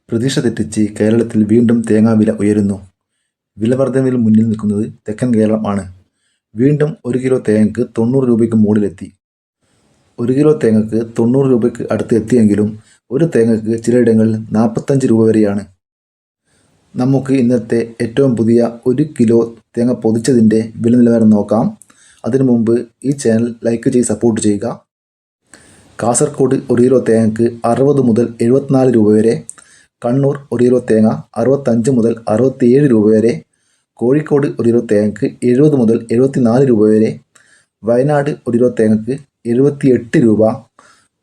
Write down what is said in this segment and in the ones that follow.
പ്രതീക്ഷ തെറ്റിച്ച് കേരളത്തിൽ വീണ്ടും തേങ്ങാവില ഉയരുന്നു. വിലവർധനവിൽ മുന്നിൽ നിൽക്കുന്നത് തെക്കൻ കേരളം ആണ്. വീണ്ടും 1 കിലോ തേങ്ങയ്ക്ക് 90 രൂപയ്ക്ക് മുകളിലെത്തി. 1 കിലോ തേങ്ങയ്ക്ക് 90 രൂപയ്ക്ക് അടുത്ത് എത്തിയെങ്കിലും ഒരു തേങ്ങയ്ക്ക് ചിലയിടങ്ങളിൽ 45 രൂപ വരെയാണ്. നമുക്ക് ഇന്നത്തെ ഏറ്റവും പുതിയ 1 കിലോ തേങ്ങ പൊതിച്ചതിൻ്റെ വില നിലവാരം നോക്കാം. അതിനു മുമ്പ് ഈ ചാനൽ ലൈക്ക് ചെയ്ത് സപ്പോർട്ട് ചെയ്യുക. കാസർഗോഡ് 1 കിലോ തേങ്ങയ്ക്ക് 60 മുതൽ 74 രൂപ വരെ, കണ്ണൂർ 1 കിലോ തേങ്ങ 65 മുതൽ 67 രൂപ വരെ, കോഴിക്കോട് 1 കിലോ തേങ്ങയ്ക്ക് 70 മുതൽ 74 രൂപ വരെ, വയനാട് 1 കിലോ തേങ്ങയ്ക്ക് 78 രൂപ,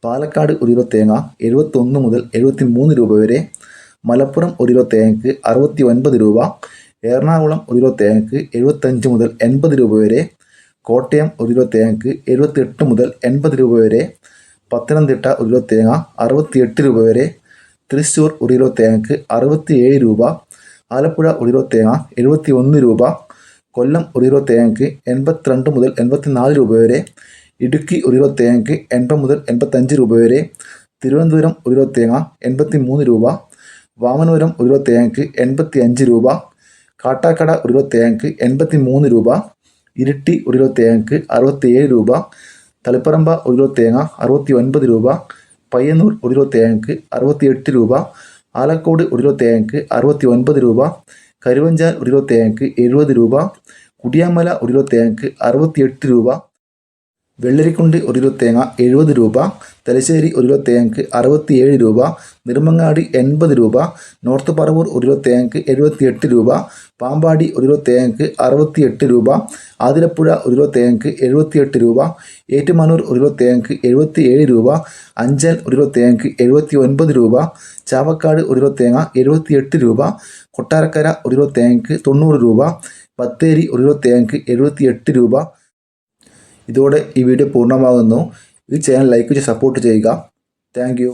പാലക്കാട് 1 കിലോ തേങ്ങ 71 മുതൽ 73 രൂപ വരെ, മലപ്പുറം 1 കിലോ തേങ്ങയ്ക്ക് 69 രൂപ, എറണാകുളം 1 കിലോ തേങ്ങയ്ക്ക് 75 മുതൽ 80 രൂപ വരെ, കോട്ടയം 1 കിലോ തേങ്ങയ്ക്ക് 78 മുതൽ 80 രൂപ വരെ, പത്തനംതിട്ട 1 കിലോ തേങ്ങ 68 രൂപ വരെ, തൃശ്ശൂർ 1 കിലോ തേങ്ങയ്ക്ക് 67 രൂപ, ആലപ്പുഴ 1 കിലോ തേങ്ങ 71 രൂപ, കൊല്ലം 1 കിലോ തേങ്ങയ്ക്ക് 82 മുതൽ 84 രൂപ വരെ, ഇടുക്കി 1 കിലോ തേങ്ങയ്ക്ക് 80 മുതൽ 85 രൂപ വരെ, തിരുവനന്തപുരം 1 കിലോ തേങ്ങ 83 രൂപ, വാമനപുരം 1 കിലോ തേങ്ങയ്ക്ക് 85 രൂപ, കാട്ടാക്കട 1 കിലോ തേങ്ങയ്ക്ക് 83 രൂപ, ഇരിട്ടി 1 കിലോ തേങ്ങയ്ക്ക് 67 രൂപ, തളിപ്പറമ്പ 1 കിലോ തേങ്ങ 69 രൂപ, പയ്യന്നൂർ 1 കിലോ തേങ്ങയ്ക്ക് 68 രൂപ, ആലക്കോട് 1 കിലോ തേങ്ങയ്ക്ക് 69 രൂപ, കരുവഞ്ചാൽ 1 കിലോ തേങ്ങയ്ക്ക് 70 രൂപ, കുടിയാമല 1 കിലോ തേങ്ങയ്ക്ക് 68 രൂപ, വെള്ളരിക്കുണ്ട് 1 കിലോ തേങ്ങ 70 രൂപ, തലശ്ശേരി 1 കിലോ തേങ്ങയ്ക്ക് 67 രൂപ, നെടുമങ്ങാടി 80 രൂപ, നോർത്ത് പറവൂർ 1 കിലോ തേങ്ങയ്ക്ക് 78 രൂപ, പാമ്പാടി 1 കിലോ തേങ്ങയ്ക്ക് 68 രൂപ, ആതിരപ്പുഴ 1 കിലോ തേങ്ങയ്ക്ക് 78 രൂപ, ഏറ്റുമാനൂർ 1 കിലോ തേങ്ങയ്ക്ക് 77 രൂപ, അഞ്ചൽ 1 കിലോ തേങ്ങയ്ക്ക് 79 രൂപ, ചാവക്കാട് 1 കിലോ തേങ്ങ 78 രൂപ, കൊട്ടാരക്കര 1 കിലോ തേങ്ങയ്ക്ക് 90 രൂപ, ബത്തേരി 1 കിലോ തേങ്ങയ്ക്ക് 78 രൂപ. ഇതോടെ ഈ വീഡിയോ പൂർണ്ണമാകുന്നു. ഈ ചാനൽ ലൈക്ക് ചെയ്ത് സപ്പോർട്ട് ചെയ്യുക. Thank you.